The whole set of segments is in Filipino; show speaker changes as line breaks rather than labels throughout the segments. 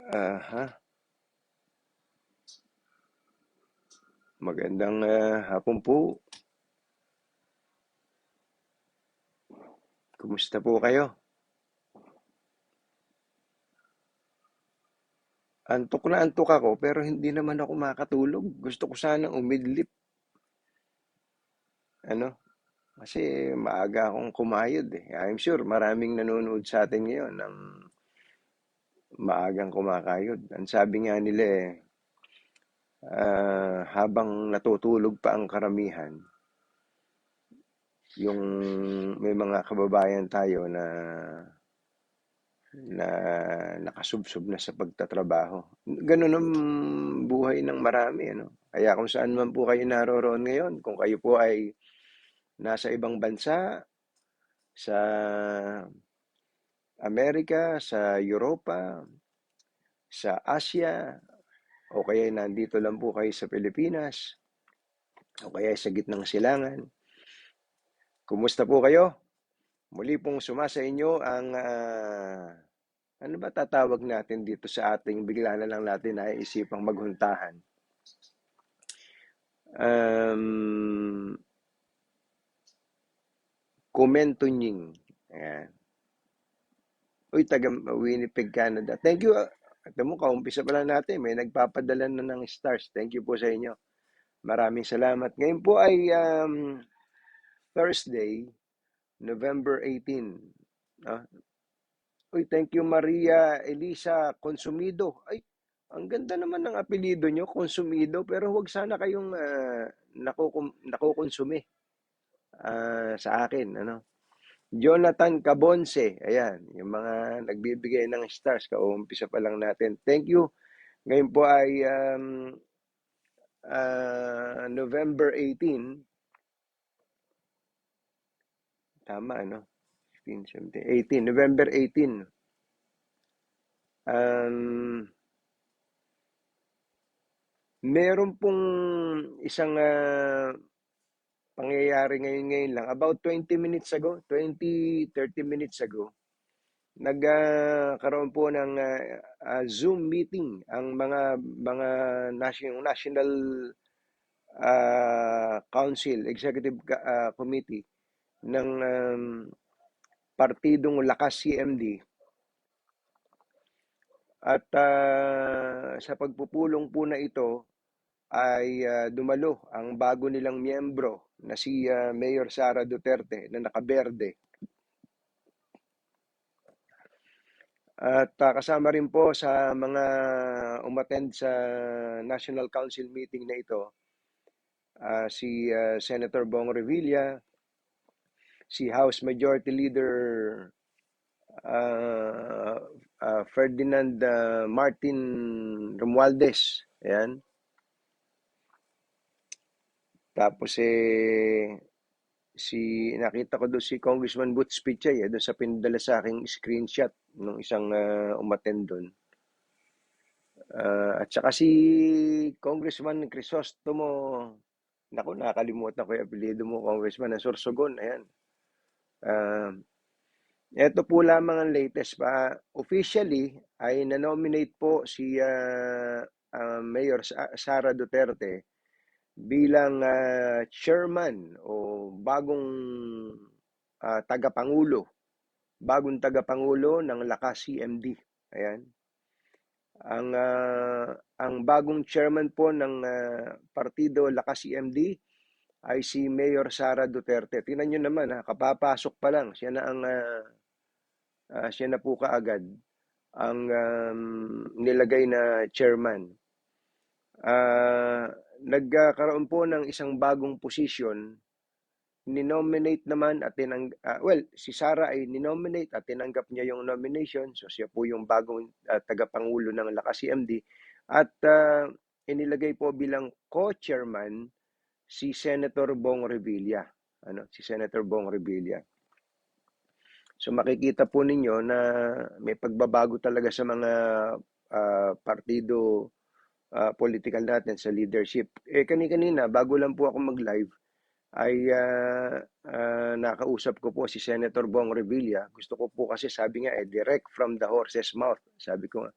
Aha, magandang hapon po. Kumusta po kayo? Antok na antok ako pero hindi naman ako makatulog. Gusto ko sanang umidlip, ano, kasi maaga akong kumayod eh. I'm sure maraming nanonood sa atin ngayon ng maagang kumakayod. Ang sabi nga nila habang natutulog pa ang karamihan, yung may mga kababayan tayo na nakasubsob na sa pagtatrabaho. Ganun ang buhay ng marami, ano? Kaya kung saan man po kayo naroroon ngayon, kung kayo po ay nasa ibang bansa, sa Amerika, sa Europa, sa Asia, o kaya nandito lang po kayo sa Pilipinas, o kaya sa gitnang silangan, kumusta po kayo? Muli pong sumasa inyo ang ano ba tatawag natin dito sa ating bigla na lang natin naiisipang maghuntahan? Um, Komentunying. Ayan. Uy, taga Winnipeg, Canada. Thank you. Ito mo, kaumpisa pa lang natin. May nagpapadala na ng stars. Thank you po sa inyo. Maraming salamat. Ngayon po ay Thursday, November 18. Ah, uy, thank you Maria Elisa Consumido. Ay, ang ganda naman ng apelido nyo, Consumido. Pero huwag sana kayong nakukonsumi sa akin. Ano? Jonathan Cabonce, ayan, yung mga nagbibigay ng stars, kaumpisa pa lang natin. Thank you. Ngayon po ay November 18, tama, ano? 15, 17, 18, November 18. Um, Meron pong isang pangyayari ngayon lang, about 20 minutes ago, 30 minutes ago, nagkaroon po ng Zoom meeting ang mga national council, executive committee ng partidong Lakas CMD at sa pagpupulong po na ito ay dumalo ang bago nilang miyembro na si Mayor Sara Duterte na nakaberde. At kasama rin po sa mga umattend sa National Council meeting na ito si Senator Bong Revilla, si House Majority Leader uh, Ferdinand Martin Romualdez. Ayan. Tapos nakita ko doon si Congressman Butch Pichay doon sa pinadala sa aking screenshot ng isang umattend doon. At saka si Congressman Crisostomo, naku, nakakalimutan ko yung apelyido mo, Congressman ng Sorsogon. Ayan. Uh, Ito po lamang ang latest pa. Officially, ay na-nominate po si Mayor Sara Duterte bilang chairman o tagapangulo, bagong tagapangulo ng Lakas CMD. Ayan. Ang bagong chairman po ng partido Lakas CMD ay si Mayor Sara Duterte. Tingnan niyo naman ha, kapapasok pa lang siya na po kaagad ang nilagay na chairman. Nagkaroon po ng isang bagong posisyon, ninominate naman at si Sara ay ninominate at tinanggap niya yung nomination. So siya po yung bagong tagapangulo ng Lakas CMD at inilagay po bilang co-chairman si Senator Bong Revilla. Si Senator Bong Revilla. So makikita po ninyo na may pagbabago talaga sa mga partido political natin sa leadership. Kanina, bago lang po ako mag-live, ay nakausap ko po si Senator Bong Revilla. Gusto ko po kasi sabi nga direct from the horse's mouth. Sabi ko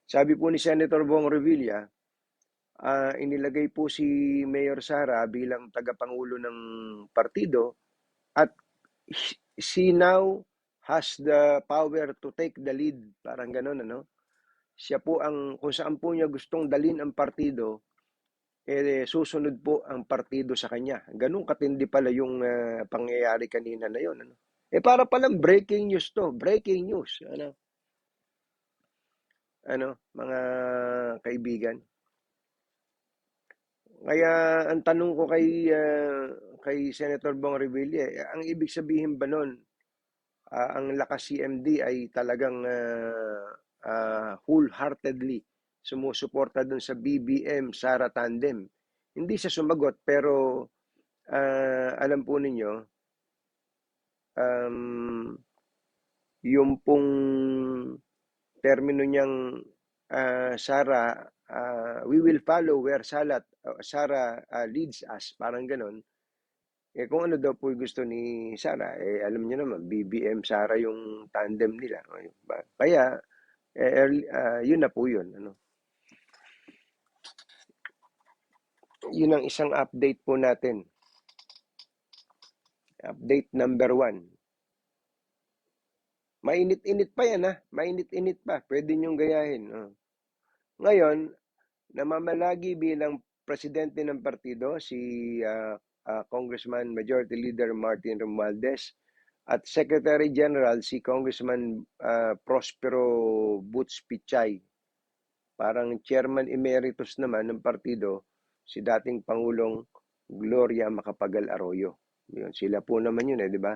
Sabi po ni Senator Bong Revilla, inilagay po si Mayor Sara bilang tagapangulo ng partido at she now has the power to take the lead. Parang gano'n, ano? Siya po kung saan po niya gustong dalhin ang partido, susunod po ang partido sa kanya. Ganun katindi pala yung pangyayari kanina na yon, ano? Para palang breaking news to, breaking news, mga kaibigan. Kaya ang tanong ko kay Senator Bong Revilla, ang ibig sabihin ba nun, ang Lakas CMD ay talagang wholeheartedly sumusuporta dun sa BBM Sara Tandem? Hindi siya sumagot, pero alam po ninyo, yung pong termino niyang Sara, we will follow where Sara leads us, parang ganon. Kung ano daw po gusto ni Sara, alam niyo naman, BBM Sara yung tandem nila. Kaya, yun na po yun. Yun ang isang update po natin. Update number 1. Mainit-init pa yan, ha? Mainit-init pa. Pwede niyong gayahin. Ngayon, namamalagi bilang presidente ng partido si Congressman Majority Leader Martin Romualdez at Secretary General si Congressman Prospero Butz Pichay. Parang chairman emeritus naman ng partido si dating Pangulong Gloria Macapagal Arroyo. Yun, sila po naman yun, di ba?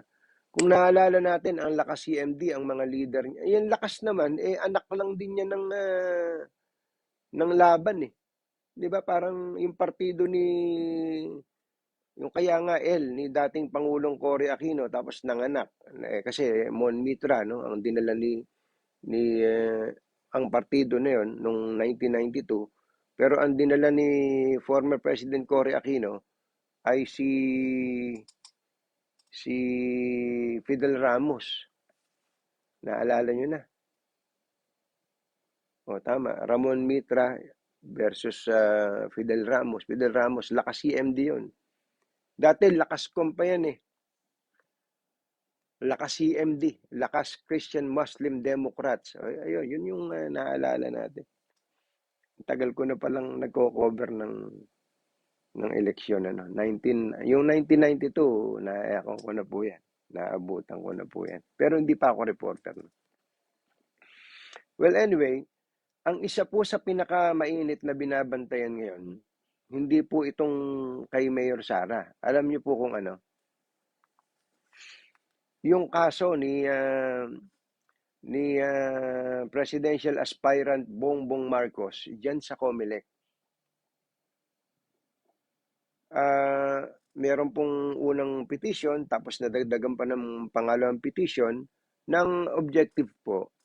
Kung naalala natin, ang Lakas CMD, ang mga leader niya, yung Lakas naman, anak lang din niya ng laban, eh. Di ba? Parang yung partido yung kaya nga ni dating Pangulong Cory Aquino, tapos nanganak. Kasi Mon Mitra, no? Ang dinala ni ang partido na yon noong 1992. Pero ang dinala ni former President Cory Aquino ay si Fidel Ramos. Naalala nyo na. Tama. Ramon Mitra versus Fidel Ramos. Fidel Ramos, Lakas CMD yun. Dati, Lakas Com pa yan, eh. Lakas CMD, Lakas Christian Muslim Democrats. Ayun, yun yung naalala natin. Tagal ko na palang nagko-cover ng eleksyon, yung 1992, naayakon ko na po yan. Naabutan ko na po yan. Pero hindi pa ako reporter. Well, anyway, ang isa po sa pinakamainit na binabantayan ngayon, hindi po itong kay Mayor Sara. Alam niyo po kung ano? Yung kaso ni presidential aspirant Bongbong Marcos diyan sa COMELEC. Meron pong unang petition, tapos nadagdagan pa ng pangalawang petition ng objective po.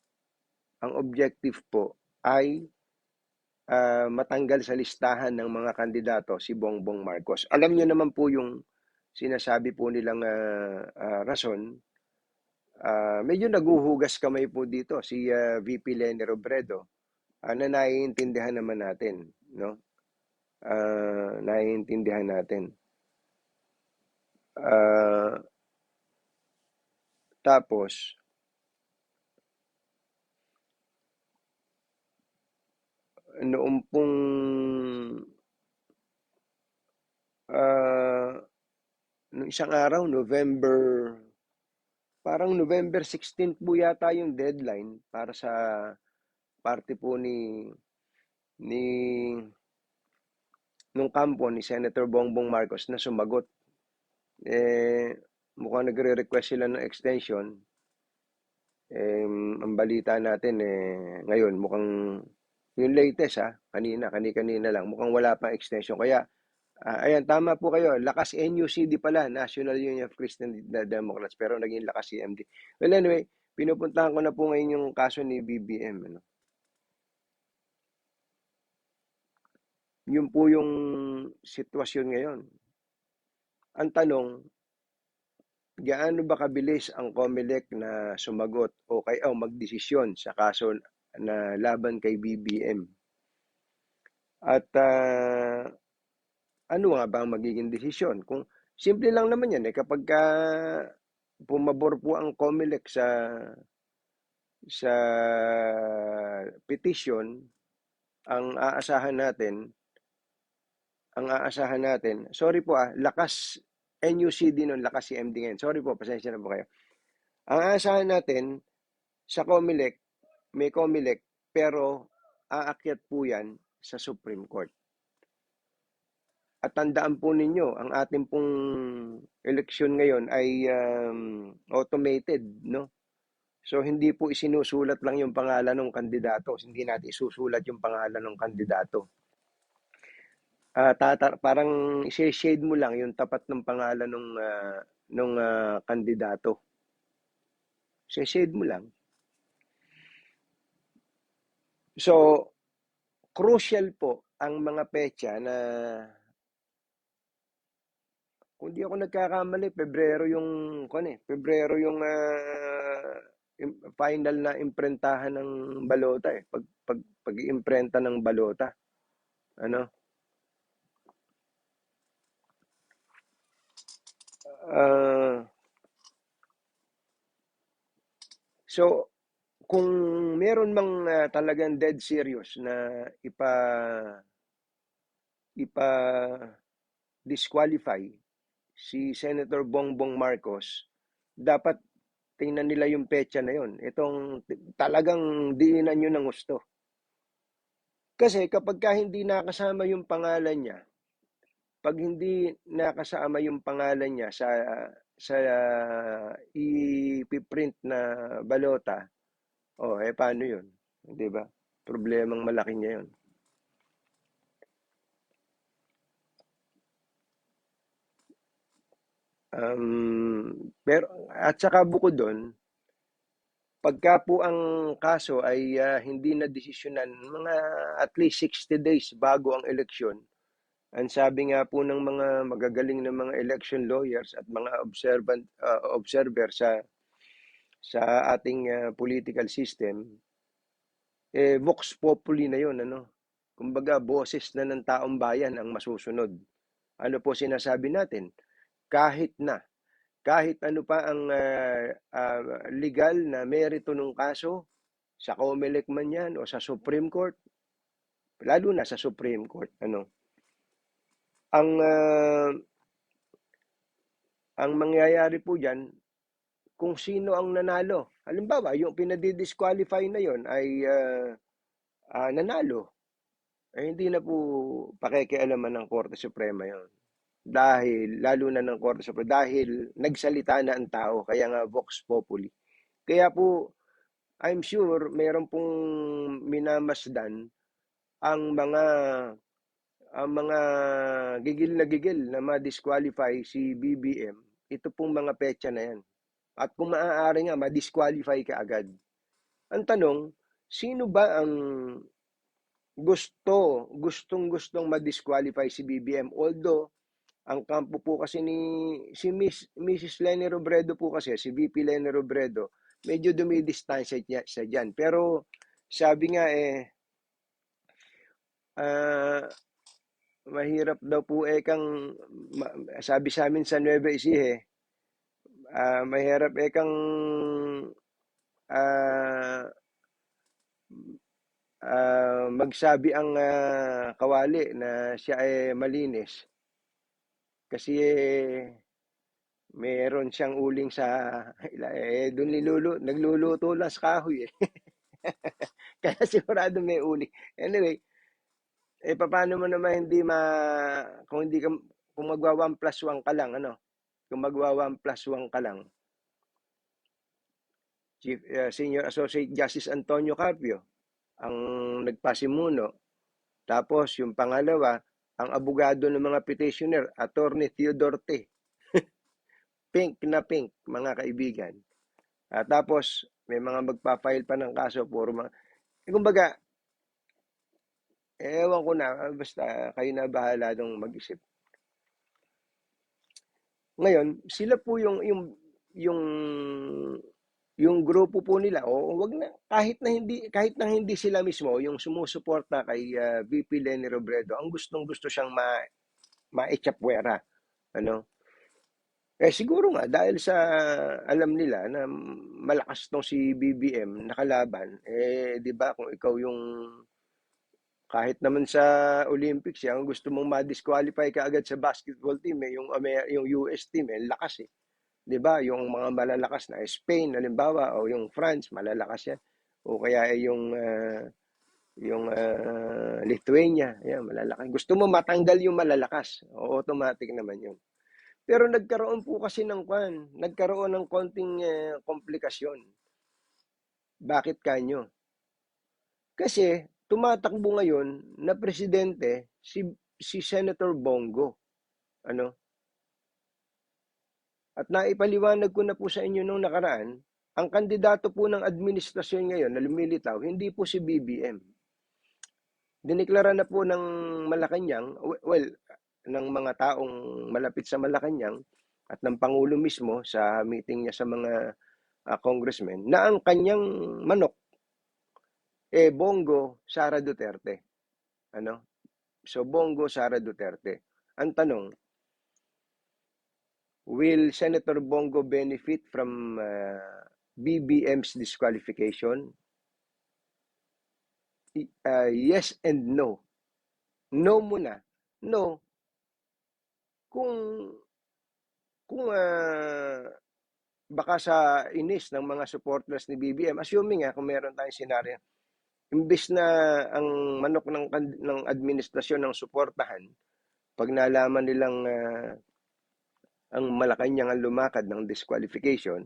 Ang objective po ay matanggal sa listahan ng mga kandidato si Bongbong Marcos. Alam niyo naman po yung sinasabi po nilang rason. Medyo naguhugas kamay po dito si VP Leni Robredo na naiintindihan naman natin, no? Naiintindihan natin. Tapos noong pong nung isang araw, parang November 16 po yata yung deadline para sa party po nung kampo ni Senator Bongbong Marcos na sumagot. Mukhang nagre-request sila ng extension. Ang balita natin ngayon mukhang yung latest kanina lang, mukhang wala pang extension. Kaya ayan, tama po kayo. Lakas NUCD pala, National Union of Christian Democrats, pero naging Lakas CMD. Well, anyway, pinupuntahan ko na po ngayon yung kaso ni BBM. Yun po yung sitwasyon ngayon. Ang tanong, gaano ba kabilis ang COMELEC na sumagot o magdesisyon sa kaso na laban kay BBM. At ano nga ba ang magiging desisyon? Kung simple lang naman yan, kapag pumabor po ang COMELEC sa petition, ang aasahan natin, sorry po lakas NUCD nun, lakas si MD ngayon. Sorry po, pasensya na po kayo. Ang aasahan natin sa COMELEC, may COMELEC, pero aakyat po yan sa Supreme Court. At tandaan po ninyo, ang ating pong eleksyon ngayon ay automated, no? So, hindi po isinusulat lang yung pangalan ng kandidato. Hindi natin isusulat yung pangalan ng kandidato. Parang i-shade mo lang yung tapat ng pangalan ng kandidato. I-shade mo lang. So, crucial po ang mga petsa na kung di ako nagkakamali, Pebrero yung final na imprentahan ng balota eh. Pag-imprenta ng balota. Ano? So, kung meron mang talagang dead serious na disqualify si Senator Bongbong Marcos, dapat tingnan nila yung petsa na yon. Itong talagang diinan nyo ng gusto. Kasi kapag hindi nakasama yung pangalan niya, pag hindi nakasama yung pangalan niya sa ipiprint na balota, paano yun? 'Di ba? Problemang malaki niya yun. Pero at saka bukod doon, pagka po ang kaso ay hindi na desisyonan mga at least 60 days bago ang eleksyon, ang sabi nga po ng mga magagaling na mga election lawyers at mga observer sa ating political system, vox populi na yon, ano? Kumbaga, boses na ng taong bayan ang masusunod. Ano po sinasabi natin? Kahit ano pa ang legal na merito ng kaso, sa COMELEC man yan o sa Supreme Court, lalo na sa Supreme Court, ang mangyayari po diyan, kung sino ang nanalo. Halimbawa, yung pinadi-disqualify na yon ay nanalo. Hindi na po pakikialaman ng Korte Suprema yon. Dahil, lalo na ng Korte Suprema, dahil nagsalita na ang tao, kaya nga vox populi. Kaya po, I'm sure, meron pong minamasdan ang mga gigil na ma-disqualify si BBM, ito pong mga petsa na yan. At kung maaari nga, ma-disqualify ka agad. Ang tanong, sino ba ang gustong ma-disqualify si BBM? Although, ang kampo po kasi si Mrs. Leni Robredo po kasi, si VP Leni Robredo, medyo dumidistansya siya dyan. Pero, sabi nga mahirap daw po sabi sa amin sa Nueva Ecija, mahirap kang magsabi ang kawali na siya ay malinis. Kasi meron siyang uling doon nagluluto lang sa kahoy Kaya sigurado may uling. Anyway, paano mo naman kung magwa 1 plus 1 ka lang, Kung magwa 1 plus 1 ka lang, Senior Associate Justice Antonio Carpio ang nagpasimuno. Tapos yung pangalawa, ang abogado ng mga petitioner, Attorney Theodore T. Pink na pink, mga kaibigan. Tapos may mga magpa-file pa ng kaso, puro mga kumbaga, ewan ko na, basta kayo na bahala nung mag-isip. Ngayon, sila po yung yung grupo po nila, o wag na kahit na hindi sila mismo yung sumusuporta kay VP Leni Robredo, ang gustong-gusto siyang maechapwera, ano? Siguro nga dahil sa alam nila na malakas tong si BBM nakalaban, 'di ba kung ikaw yung kahit naman sa Olympics, ang gusto mong ma-disqualify ka agad sa basketball team, yung US team, lakas eh. 'Di ba? Yung mga malalakas na Spain, halimbawa, o yung France, malalakas yan. O kaya yung Lithuania, yan, malalakas. Gusto mo matanggal yung malalakas, automatic naman yun. Pero nagkaroon po kasi nagkaroon ng konting komplikasyon. Bakit kanyo? Kasi tumatakbo ngayon na presidente si Senator Bongo. Ano? At naipaliwanag ko na po sa inyo nung nakaraan, ang kandidato po ng administrasyon ngayon na lumilitaw, hindi po si BBM. Diniklara na po ng Malacanang, well, ng mga taong malapit sa Malacanang at ng Pangulo mismo sa meeting niya sa mga congressmen na ang kanyang manok Bongo Sara Duterte. Ano? So Bongo Sara Duterte. Ang tanong, will Senator Bongo benefit from BBM's disqualification? Yes and no. No muna. No. Kung baka sa inis ng mga supporters ni BBM, assuming kung meron tayong senaryo, imbis na ang manok ng administrasyon ng suportahan, pag nalaman nilang ang Malacanang ang lumakad ng disqualification,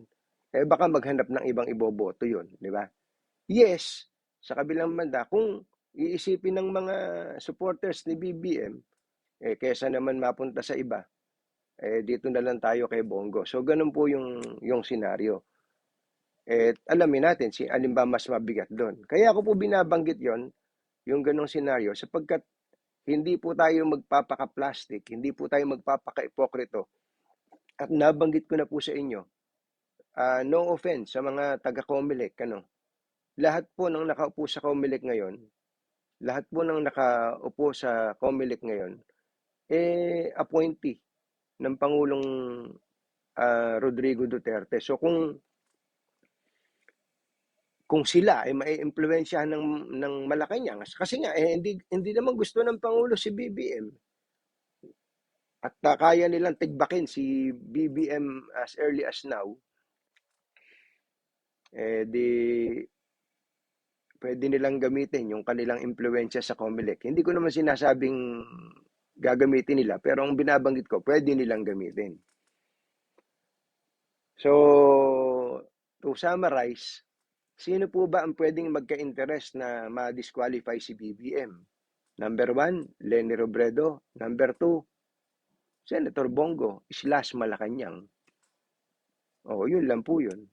baka maghanap ng ibang iboboto yun, di ba? Yes, sa kabilang banda, kung iisipin ng mga supporters ni BBM, kesa naman mapunta sa iba, dito na lang tayo kay Bongo. So, ganun po yung senaryo. Alamin natin alin ba mas mabigat doon. Kaya ako po binabanggit yung ganung senaryo, sapagkat hindi po tayo magpapaka-plastic, hindi po tayo magpapaka-ipokrito. At nabanggit ko na po sa inyo, no offense sa mga taga-Comelec, lahat po ng nakaupo sa Comelec ngayon, lahat po ng nakaupo sa Comelec ngayon, appointee ng Pangulong Rodrigo Duterte. So kung sila ay maiimpluwensyahan ng Malacanang, kasi nga hindi naman gusto ng Pangulo si BBM. At kaya nilang tigbakin si BBM as early as now, di pwede nilang gamitin yung kanilang impluensya sa Comelec. Hindi ko naman sinasabing gagamitin nila, pero ang binabanggit ko, pwede nilang gamitin. So, to summarize, sino po ba ang pwedeng magka-interest na ma-disqualify si BBM? Number 1, Leni Robredo. Number 2, Senator Bongo / Malacanang. Yun lang po yun.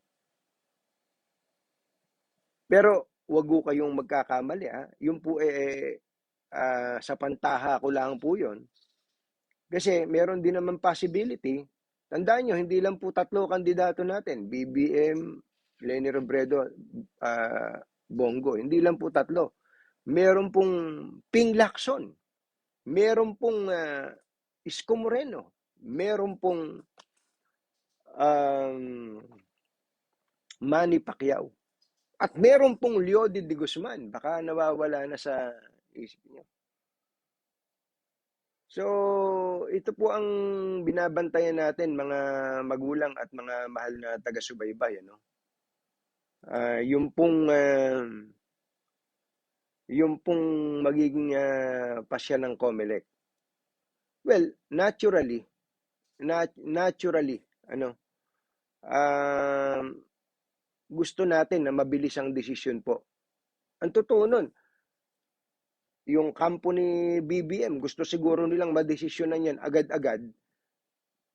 Pero wag po kayong magkakamali. Yung po sa pantaha ko lang po yun. Kasi meron din naman possibility. Tandaan nyo, hindi lang po 3 kandidato natin. BBM, Leni Robredo, Bongo. Hindi lang po 3. Meron pong Ping Lacson. Meron pong Isko Moreno. Meron pong Manny Pacquiao. At meron pong Leody de Guzman. Baka nawawala na sa isip niyo. So, ito po ang binabantayan natin, mga magulang at mga mahal na taga-subaybay. Yung pong magiging pasya ng Comelec. Well, naturally, gusto natin na mabilis ang desisyon po. Ang totoo nun, yung kampo ni BBM, gusto siguro nilang madesisyonan yan agad-agad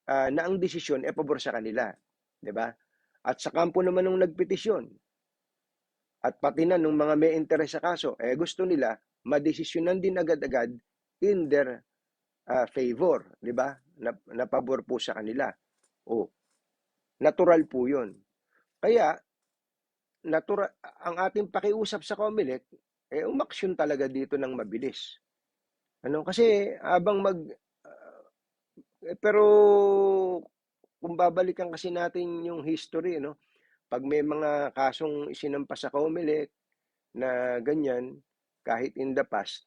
na ang desisyon pabor sa kanila. Diba? At sa kampo naman ng nagpetisyon, at pati na nung mga may interes sa kaso, gusto nila madesisyonan din agad-agad in their favor, di ba? Na pabor po sa kanila. Natural po 'yun. Kaya ang ating pakiusap sa COMELEC, umaksyon talaga dito ng mabilis. Kasi pero kung babalikan kasi natin yung history, pag may mga kasong isinampa sa COMELEC na ganyan, kahit in the past,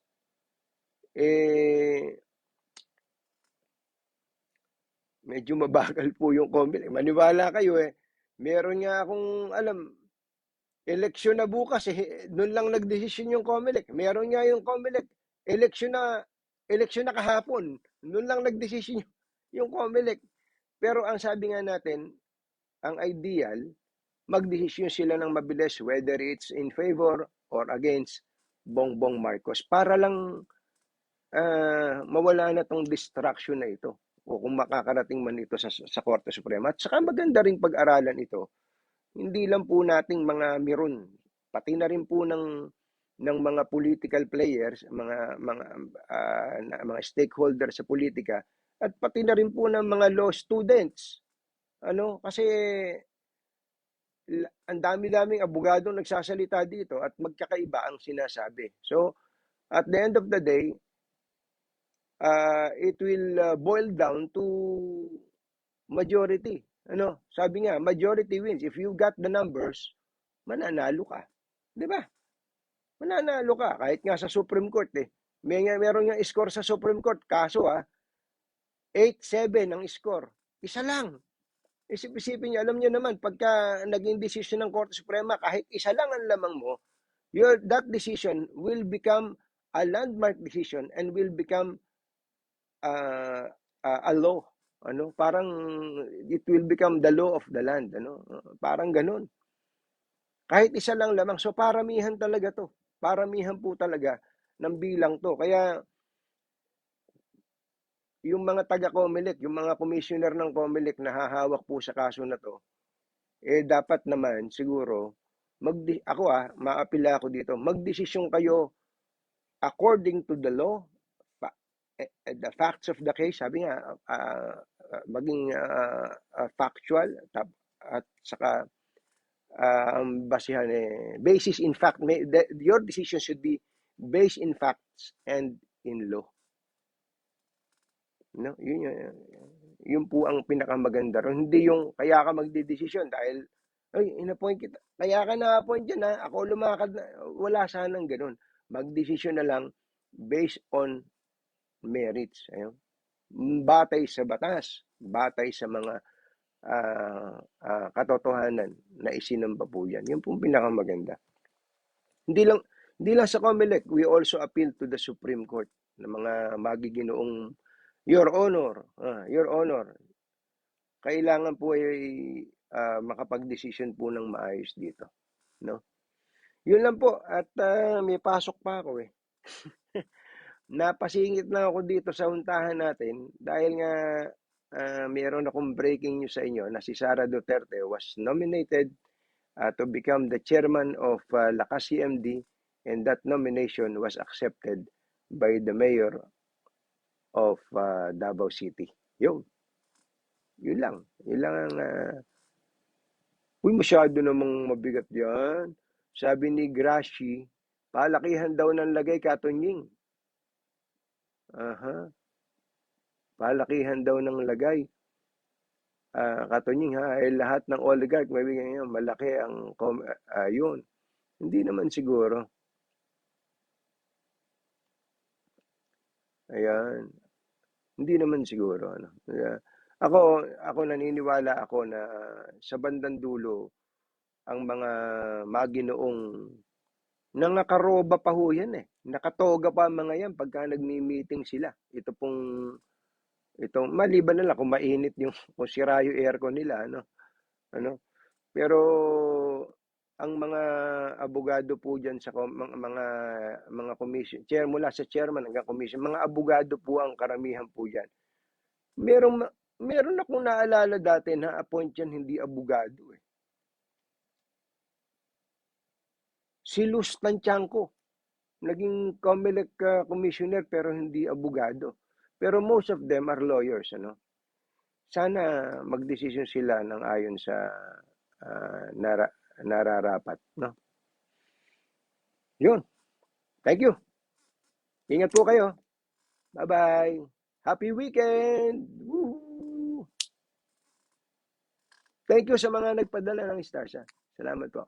medyo mabagal po yung COMELEC. Maniwala kayo meron nga akong alam, eleksyon na bukas doon lang nagdesisyon yung COMELEC. Meron nga yung COMELEC, eleksyon na kahapon, doon lang nagdesisyon yung COMELEC. Pero ang sabi nga natin, ang ideal, magdesisyon sila ng mabilis whether it's in favor or against Bongbong Marcos para lang mawala na tong distraction na ito o kung makakarating man ito sa Korte Suprema. At saka maganda rin pag-aralan ito, hindi lang po nating mga miron, pati na rin po ng mga political players, mga stakeholders sa politika, at pati na rin po ng mga law students. Kasi ang dami-daming abogado nagsasalita dito at magkakaiba ang sinasabi. So, at the end of the day, it will boil down to majority. Sabi nga, majority wins. If you got the numbers, mananalo ka. 'Di ba? Mananalo ka kahit nga sa Supreme Court meron nga score sa Supreme Court, kaso 8-7 ang score. Isa lang. Isipin niyo, alam niyo naman, pagka naging decision ng Korte Suprema, kahit isa lang ang lamang mo, that decision will become a landmark decision and will become a law. Parang it will become the law of the land. Parang ganun. Kahit isa lang lamang. So paramihan talaga to. Paramihan po talaga ng bilang to. Kaya yung mga taga-COMELEC, yung mga commissioner ng COMELEC na hahawak po sa kaso na to, dapat naman siguro, maapila ako dito, magdesisyon kayo according to the law, the facts of the case, sabi nga, maging factual, at saka basihan basis in fact, your decision should be based in facts and in law. Yun po ang pinakamaganda ron. Hindi yung kaya ka magdedesisyon dahil in-appoint kita. Kaya ka na-appoint dyan ako lumakad na. Wala sanang ganun. Magdesisyon na lang based on merits. Batay sa batas, batay sa mga katotohanan na isinamba po yan. Yun po ang pinakamaganda. Hindi lang sa COMELEC, we also appeal to the Supreme Court ng mga magiginoong Your Honor, kailangan po ay makapag-desisyon po ng maayos dito. Yun lang po. At may pasok pa ako Napasingit na ako dito sa untahan natin dahil nga mayroon akong breaking news sa inyo na si Sara Duterte was nominated to become the chairman of Lakas CMD, and that nomination was accepted by the mayor of Davao City. Yun lang. Yun lang ang masyado namang mabigat yan. Sabi ni Gracie, palakihan daw ng lagay, Katunying. Palakihan daw ng lagay. Katunying lahat ng oligarch, malaki ang yun. Hindi naman siguro. Ayan. Hindi naman siguro. Ako naniniwala ako na sa bandang dulo, ang mga maginoong nangakaroba pa ho yan Nakatoga pa mga yan pagka nagmi-meeting sila. Maliban na lang kung mainit kung sira yung aircon nila, Pero ang mga abogado po diyan sa mga commission, mula sa chairman hanggang commission, mga abogado po ang karamihan po diyan. Meron akong naalala dati na appoint yan, hindi abogado Si Luz Tanchanco, naging COMELEC commissioner pero hindi abogado. Pero most of them are lawyers, Sana magdesisyon sila ng ayon sa nararapat, no? Yun. Thank you. Ingat po kayo. Bye-bye. Happy weekend! Woo! Thank you sa mga nagpadala ng stars. Ha? Salamat po.